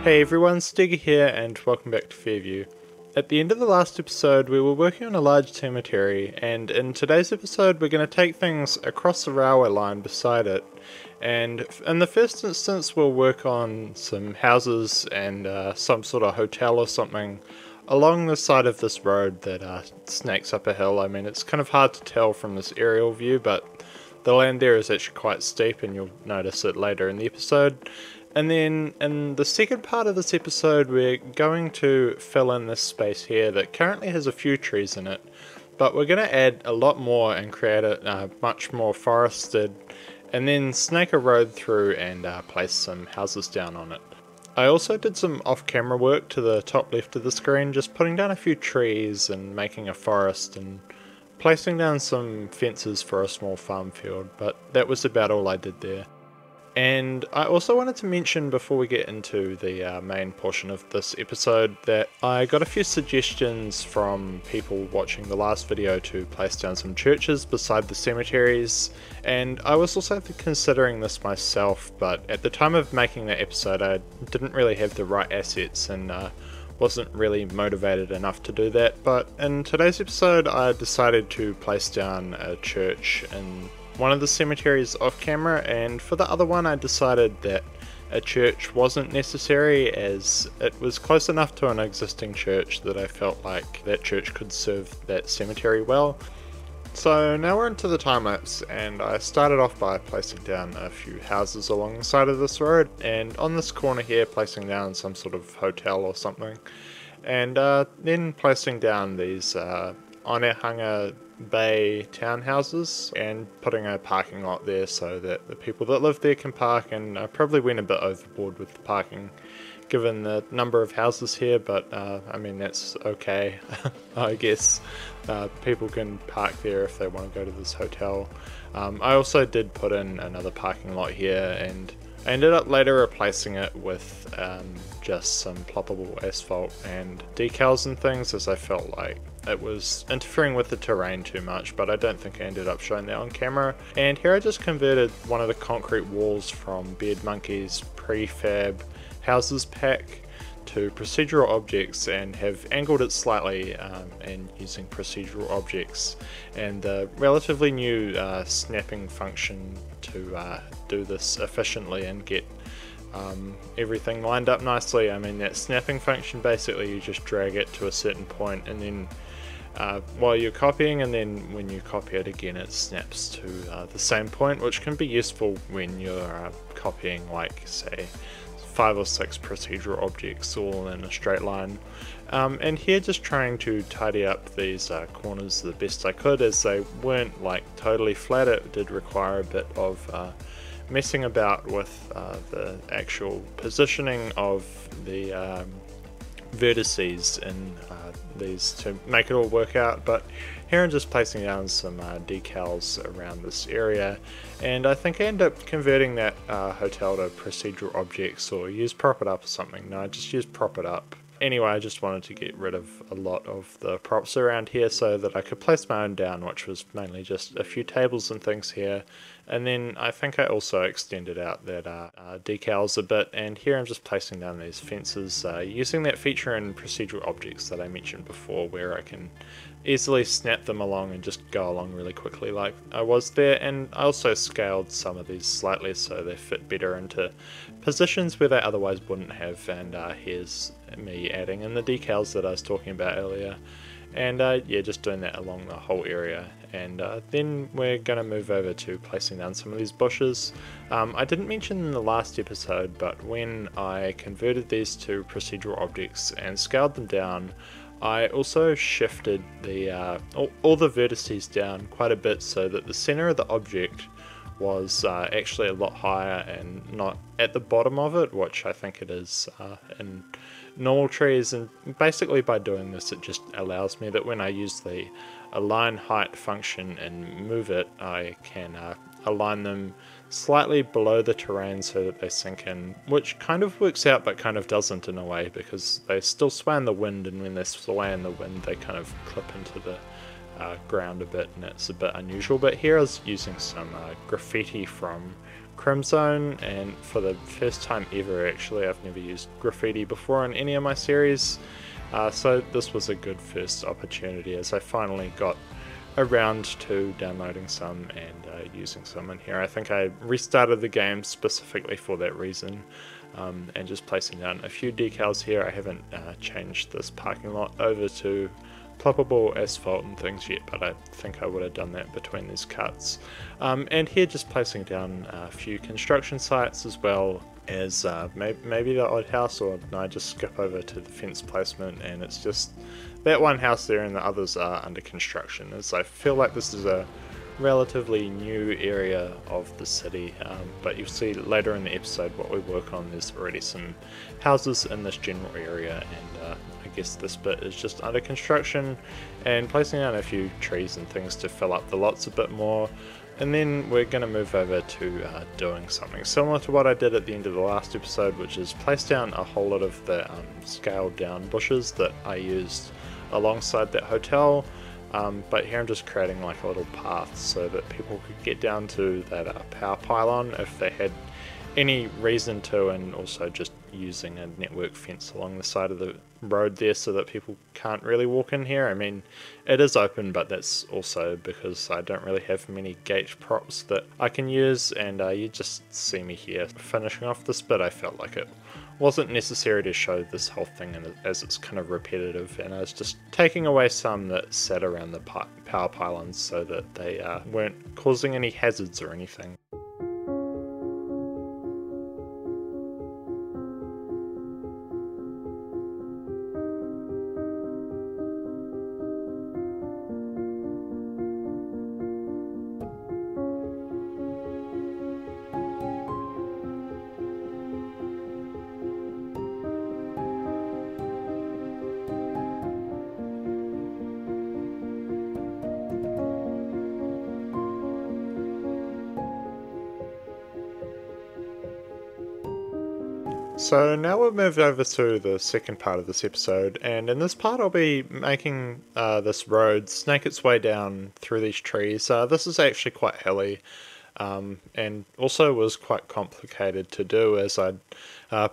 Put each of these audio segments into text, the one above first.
Hey everyone, Stegar here and welcome back to Fairview. At the end of the last episode we were working on a large cemetery, and in today's episode we're going to take things across the railway line beside it, and in the first instance we'll work on some houses and some sort of hotel or something along the side of this road that snakes up a hill. I mean, it's kind of hard to tell from this aerial view, but the land there is actually quite steep and you'll notice it later in the episode. And then in the second part of this episode we're going to fill in this space here that currently has a few trees in it, but we're going to add a lot more and create it much more forested, and then snake a road through and place some houses down on it. I also did some off-camera work to the top left of the screen, just putting down a few trees and making a forest and placing down some fences for a small farm field, but that was about all I did there. And I also wanted to mention before we get into the main portion of this episode that I got a few suggestions from people watching the last video to place down some churches beside the cemeteries, and I was also considering this myself, but at the time of making that episode I didn't really have the right assets and wasn't really motivated enough to do that. But in today's episode I decided to place down a church in one of the cemeteries off camera, and for the other one I decided that a church wasn't necessary as it was close enough to an existing church that I felt like that church could serve that cemetery well. So now we're into the time lapse, and I started off by placing down a few houses along the side of this road, and on this corner here placing down some sort of hotel or something, and then placing down these Onehunga Bay townhouses and putting a parking lot there so that the people that live there can park. And I probably went a bit overboard with the parking given the number of houses here, but I mean that's okay. I guess people can park there if they want to go to this hotel. I also did put in another parking lot here, and I ended up later replacing it with just some ploppable asphalt and decals and things, as I felt like it was interfering with the terrain too much, but I don't think I ended up showing that on camera. And here I just converted one of the concrete walls from Beard Monkey's prefab houses pack to procedural objects, and have angled it slightly and using procedural objects and the relatively new snapping function to do this efficiently and get everything lined up nicely. I mean, that snapping function, basically you just drag it to a certain point and then while you're copying, and then when you copy it again it snaps to the same point, which can be useful when you're copying, like, say, 5 or 6 procedural objects all in a straight line. And here just trying to tidy up these corners the best I could, as they weren't like totally flat. It did require a bit of messing about with the actual positioning of the vertices in these to make it all work out. But here I'm just placing down some decals around this area, and I think I end up converting that hotel to procedural objects, or use prop it up or something. No, I just use prop it up. Anyway, I just wanted to get rid of a lot of the props around here so that I could place my own down, which was mainly just a few tables and things here. And then I think I also extended out that decals a bit, and here I'm just placing down these fences using that feature in procedural objects that I mentioned before, where I can easily snap them along and just go along really quickly like I was there. And I also scaled some of these slightly so they fit better into positions where they otherwise wouldn't have. And here's me adding in the decals that I was talking about earlier, and yeah, just doing that along the whole area. And then we're going to move over to placing down some of these bushes. I didn't mention in the last episode, but when I converted these to procedural objects and scaled them down, I also shifted the all the vertices down quite a bit so that the center of the object was actually a lot higher and not at the bottom of it, which I think it is in normal trees. And basically by doing this it just allows me that when I use the align height function and move it, I can align them slightly below the terrain so that they sink in, which kind of works out but kind of doesn't in a way, because they still sway in the wind, and when they sway in the wind they kind of clip into the ground a bit, and it's a bit unusual. But here I was using some graffiti from Crimzone, and for the first time ever actually, I've never used graffiti before in any of my series, so this was a good first opportunity as I finally got around to downloading some and using some in here. I think I restarted the game specifically for that reason, and just placing down a few decals here. I haven't changed this parking lot over to ploppable asphalt and things yet, but I think I would have done that between these cuts. And here just placing down a few construction sites as well as maybe the odd house, or I just skip over to the fence placement and it's just that one house there and the others are under construction, as I feel like this is a relatively new area of the city, but you'll see later in the episode what we work on. There's already some houses in this general area, and I guess this bit is just under construction and placing down a few trees and things to fill up the lots a bit more. And then we're going to move over to doing something similar to what I did at the end of the last episode, which is place down a whole lot of the scaled down bushes that I used alongside that hotel. But here I'm just creating like a little path so that people could get down to that power pylon if they had any reason to, and also just using a network fence along the side of the road there so that people can't really walk in here. I mean, it is open, but that's also because I don't really have many gate props that I can use, and you just see me here finishing off this bit. I felt like it wasn't necessary to show this whole thing as it's kind of repetitive, and I was just taking away some that sat around the power pylons so that they weren't causing any hazards or anything. So now we'll move over to the second part of this episode, and in this part I'll be making this road snake its way down through these trees. This is actually quite hilly, and also was quite complicated to do, as I'd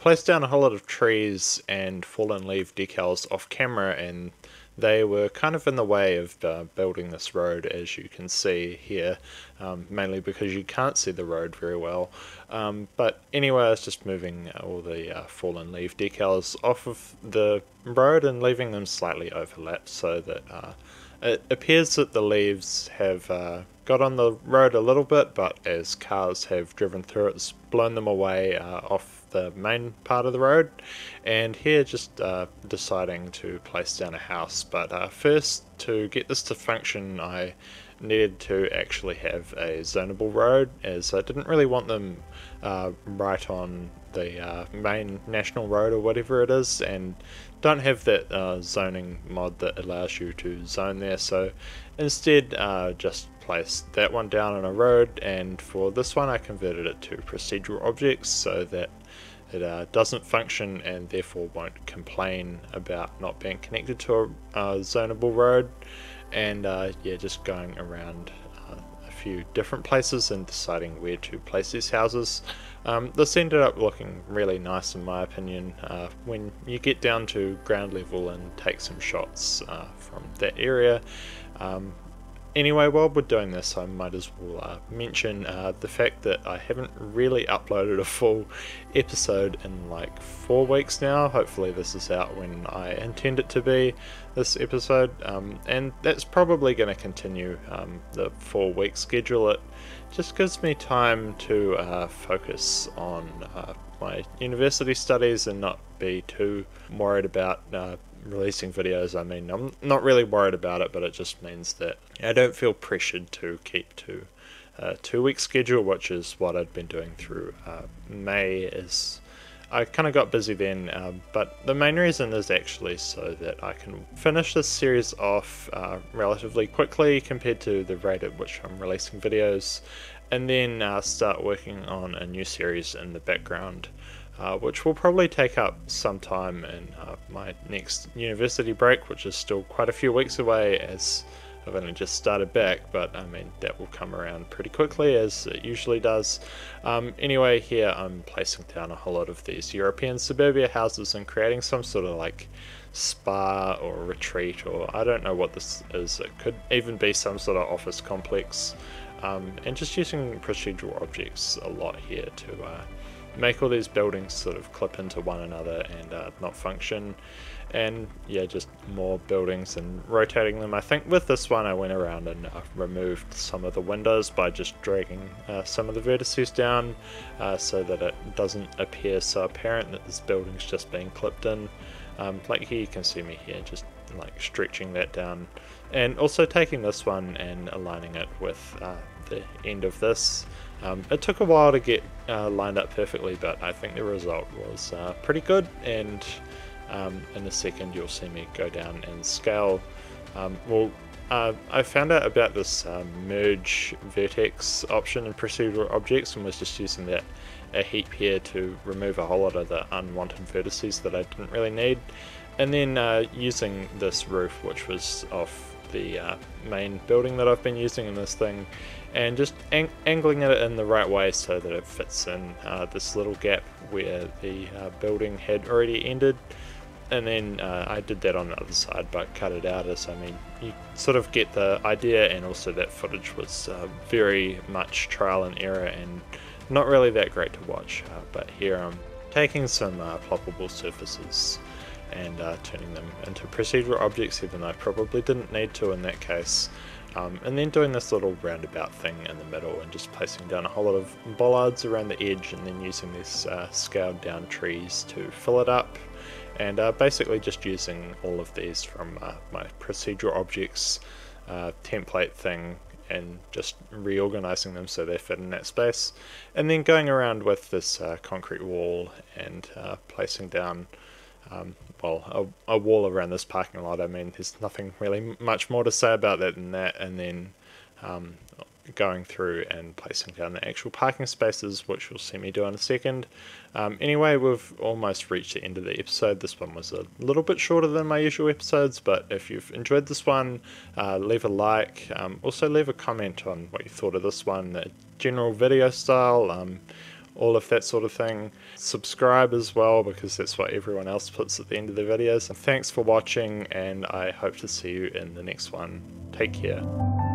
placed down a whole lot of trees and fallen leaf decals off camera, and they were kind of in the way of building this road, as you can see here, mainly because you can't see the road very well. But anyway, I was just moving all the fallen leaf decals off of the road and leaving them slightly overlapped so that it appears that the leaves have got on the road a little bit, but as cars have driven through it's blown them away off the main part of the road. And here just deciding to place down a house, but first, to get this to function, I needed to actually have a zonable road, as I didn't really want them right on the main national road or whatever it is, and don't have that zoning mod that allows you to zone there. So instead just placed that one down on a road, and for this one I converted it to procedural objects so that it doesn't function and therefore won't complain about not being connected to a zonable road. And yeah, just going around a few different places and deciding where to place these houses. This ended up looking really nice in my opinion when you get down to ground level and take some shots from that area. Anyway, while we're doing this, I might as well mention the fact that I haven't really uploaded a full episode in like 4 weeks now. Hopefully this is out when I intend it to be, this episode, and that's probably going to continue the 4-week schedule. It just gives me time to focus on my university studies and not be too worried about releasing videos. I mean, I'm not really worried about it, but it just means that I don't feel pressured to keep to a 2-week schedule, which is what I'd been doing through May. Is I kind of got busy then, but the main reason is actually so that I can finish this series off relatively quickly compared to the rate at which I'm releasing videos, and then start working on a new series in the background, which will probably take up some time in my next university break, which is still quite a few weeks away, as I've only just started back, but I mean that will come around pretty quickly as it usually does. Anyway, here I'm placing down a whole lot of these European suburbia houses and creating some sort of like spa or retreat, or I don't know what this is. It could even be some sort of office complex, and just using procedural objects a lot here to make all these buildings sort of clip into one another and not function. And yeah, just more buildings and rotating them. I think with this one I went around and removed some of the windows by just dragging some of the vertices down, so that it doesn't appear so apparent that this building's just being clipped in. Like here you can see me here just like stretching that down, and also taking this one and aligning it with the end of this. It took a while to get lined up perfectly, but I think the result was pretty good, and in a second you'll see me go down and scale. I found out about this merge vertex option in procedural objects and was just using that a heap here to remove a whole lot of the unwanted vertices that I didn't really need, and then using this roof, which was off the main building that I've been using in this thing, and just angling it in the right way so that it fits in this little gap where the building had already ended. And then I did that on the other side but cut it out, as I mean you sort of get the idea, and also that footage was very much trial and error and not really that great to watch. But here I'm taking some ploppable surfaces and turning them into procedural objects, even though I probably didn't need to in that case. And then doing this little roundabout thing in the middle and just placing down a whole lot of bollards around the edge, and then using these scaled down trees to fill it up, and basically just using all of these from my procedural objects template thing and just reorganizing them so they fit in that space, and then going around with this concrete wall and placing down a wall around this parking lot. I mean, there's nothing really much more to say about that than that, and then going through and placing down the actual parking spaces, which you'll see me do in a second. Anyway, we've almost reached the end of the episode. This one was a little bit shorter than my usual episodes, but if you've enjoyed this one, leave a like. Also leave a comment on what you thought of this one, the general video style, all of that sort of thing. Subscribe as well, because that's what everyone else puts at the end of their videos. And thanks for watching, and I hope to see you in the next one. Take care.